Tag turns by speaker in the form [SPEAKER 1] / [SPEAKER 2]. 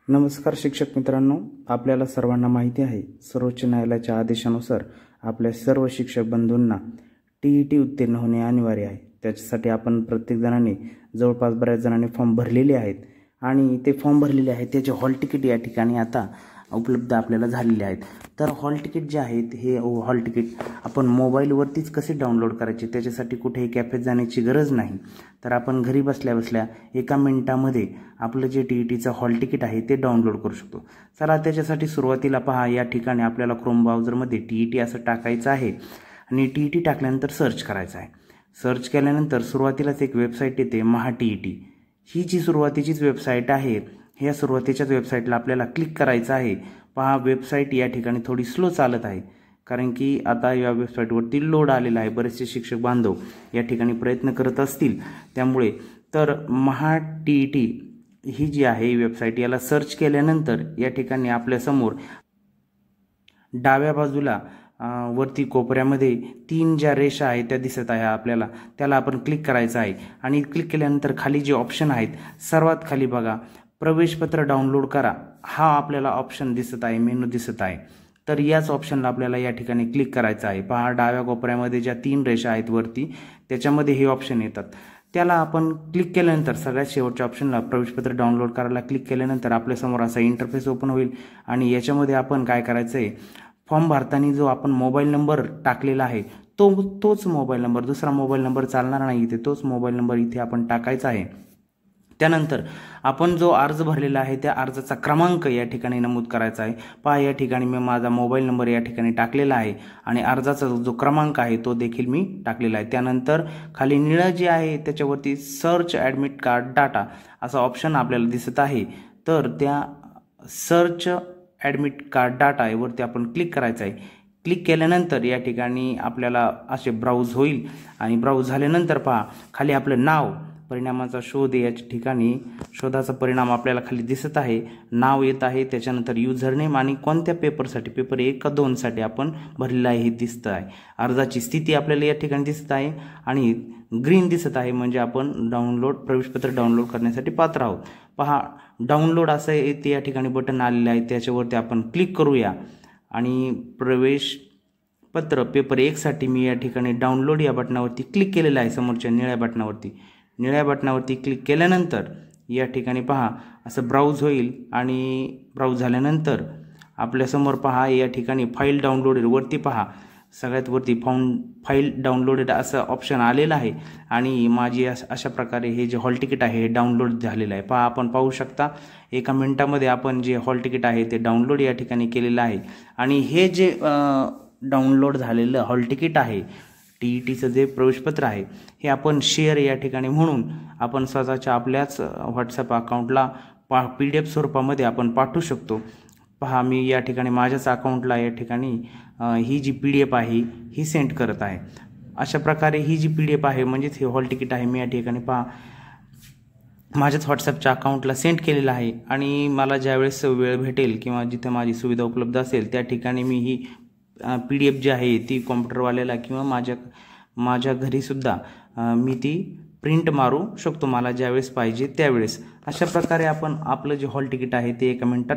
[SPEAKER 1] नमस्कार शिक्षक मित्रांनो, आपल्याला सर्वांना माहिती आहे सर्वोच्च न्यायालयाच्या आदेशानुसार आपल्या सर्व शिक्षक बंधूंना टीईटी उत्तीर्ण होणे अनिवार्य आहे। त्याच्यासाठी आपण प्रत्येक जणांनी जवळपास बऱ्याच जणांनी फॉर्म भरलेले आहेत आणि ते फॉर्म भरलेले आहेत त्याचे हॉल तिकीट या ठिकाणी आता उपलब्ध आपल्याला झालेले आहेत। तर हॉल तिकीट जे आहेत हे हॉल तिकीट आपण मोबाईलवरतीच कसे डाउनलोड करायचे, त्याच्यासाठी कुठेही कॅफेत जाण्याची गरज नाही। तर आपण घरी बसल्या बसल्या एका मिनिटामध्ये आपलं जे टीईटीचं हॉल तिकीट आहे ते डाउनलोड करू शकतो। चला त्याच्यासाठी सुरुवातीला पहा, या ठिकाणी आपल्याला क्रोम ब्राउझरमध्ये टीईटी असं टाकायचं आहे आणि टीईटी टाकल्यानंतर सर्च करायचं आहे। सर्च केल्यानंतर सुरुवातीलाच एक वेबसाईट येते महा टीईटी। ही जी सुरुवातीचीच वेबसाईट आहे, ह्या सुरुवातीच्याच वेबसाईटला आपल्याला क्लिक करायचं आहे। पहा, वेबसाईट या ठिकाणी थोडी स्लो चालत आहे कारण की आता या वेबसाईटवरती लोड आलेला आहे। बरेचसे शिक्षक बांधव या ठिकाणी प्रयत्न करत असतील त्यामुळे। तर महा टीईटी ही जी आहे वेबसाईट, याला सर्च केल्यानंतर या ठिकाणी आपल्यासमोर डाव्या बाजूला वरती कोपऱ्यामध्ये 3 ज्या रेषा आहेत त्या दिसत आहे आपल्याला, त्याला आपण क्लिक करायचं आहे। आणि क्लिक केल्यानंतर खाली जे ऑप्शन आहेत सर्वात खाली बघा, प्रवेशपत्र डाउनलोड करा, हा आपल्याला ऑप्शन दिसत आहे, मेनू दिसत आहे। तर याच ऑप्शनला आपल्याला या ठिकाणी क्लिक करायचं आहे। पहा, डाव्या कोपऱ्यामध्ये ज्या 3 रेषा आहेत वरती त्याच्यामध्ये हे ऑप्शन येतात, त्याला आपण क्लिक केल्यानंतर सगळ्यात शेवटच्या ऑप्शनला प्रवेशपत्र डाउनलोड करायला क्लिक केल्यानंतर आपल्यासमोर असा इंटरफेस ओपन होईल। आणि याच्यामध्ये आपण काय करायचं आहे, फॉर्म भरताना जो आपण मोबाईल नंबर टाकलेला आहे तोच मोबाईल नंबर, दुसरा मोबाईल नंबर चालणार नाही इथे, तोच मोबाईल नंबर इथे आपण टाकायचा आहे। त्यानंतर आपण जो अर्ज भरलेला आहे त्या अर्जाचा क्रमांक या ठिकाणी नमूद करायचा आहे। पहा, या ठिकाणी मी माझा मोबाईल नंबर या ठिकाणी टाकलेला आहे आणि अर्जाचा जो क्रमांक आहे तो देखील मी टाकलेला आहे। त्यानंतर खाली निळं जे आहे त्याच्यावरती सर्च ॲडमिट कार्ड डाटा असा ऑप्शन आपल्याला दिसत आहे। तर त्या सर्च ॲडमिट कार्ड डाटा यावरती आपण क्लिक करायचं आहे। क्लिक केल्यानंतर या ठिकाणी आपल्याला असे ब्राउज होईल आणि ब्राउज झाल्यानंतर पहा खाली आपलं नाव, परिणामाचा शोध या ठिकाणी शोधाचा परिणाम आपल्याला खाली दिसत आहे, नाव येत आहे, त्याच्यानंतर युजर नेम आणि कोणत्या पेपरसाठी, पेपर 1 का 2 साठी आपण भरलेला आहे हे दिसत आहे। अर्जाची स्थिती आपल्याला या ठिकाणी दिसत आहे आणि ग्रीन दिसत आहे, म्हणजे आपण प्रवेशपत्र डाउनलोड करण्यासाठी पात्र आहोत। पहा, डाउनलोड असं येते या ठिकाणी बटन आलेलं आहे, त्याच्यावरती आपण क्लिक करूया आणि प्रवेशपत्र पेपर 1 साठी मी या ठिकाणी डाउनलोड या बटनावरती क्लिक केलेलं आहे। समोरच्या निळ्या बटनावरती क्लिक केल्यानंतर या ठिकाणी पहा असं ब्राउज होईल आणि ब्राउज झाल्यानंतर आपल्यासमोर पहा या ठिकाणी फाईल डाउनलोडेड वरती पहा, सगळ्यात वरती फाईल डाउनलोडेड असं ऑप्शन आलेलं आहे आणि माझी अशा प्रकारे हे जे हॉल तिकीट आहे हे डाउनलोड झालेलं आहे। पहा, आपण पाहू शकता एका मिनिटामध्ये आपण जे हॉल तिकीट आहे ते डाउनलोड या ठिकाणी केलेलं आहे। आणि हे जे डाउनलोड झालेलं हॉल तिकीट आहे, टीईटीचं जे प्रवेशपत्र आहे, हे आपण शेअर या ठिकाणी म्हणून आपण स्वतःच्या आपल्याच व्हॉट्सअप अकाउंटला PDF स्वरूपामध्ये आपण पाठवू शकतो। पहा, मी या ठिकाणी माझ्याच अकाउंटला या ठिकाणी ही जी PDF आहे ही सेंड करत आहे। अशा प्रकारे ही जी PDF आहे म्हणजेच हे हॉल तिकीट आहे, मी या ठिकाणी पहा माझ्याच व्हॉट्सअपच्या अकाउंटला सेंड केलेलं आहे आणि मला ज्यावेळेस वेळ भेटेल किंवा जिथे माझी सुविधा उपलब्ध असेल त्या ठिकाणी मी ही PDF जी आहे ती कॉम्प्युटरवाल्याला किंवा माझ्या घरीसुद्धा मी ती प्रिंट मारू शकतो मला ज्यावेळेस पाहिजे त्यावेळेस। अशा प्रकारे आपण आपलं जे हॉल तिकीट आहे ते 1 मिनिटात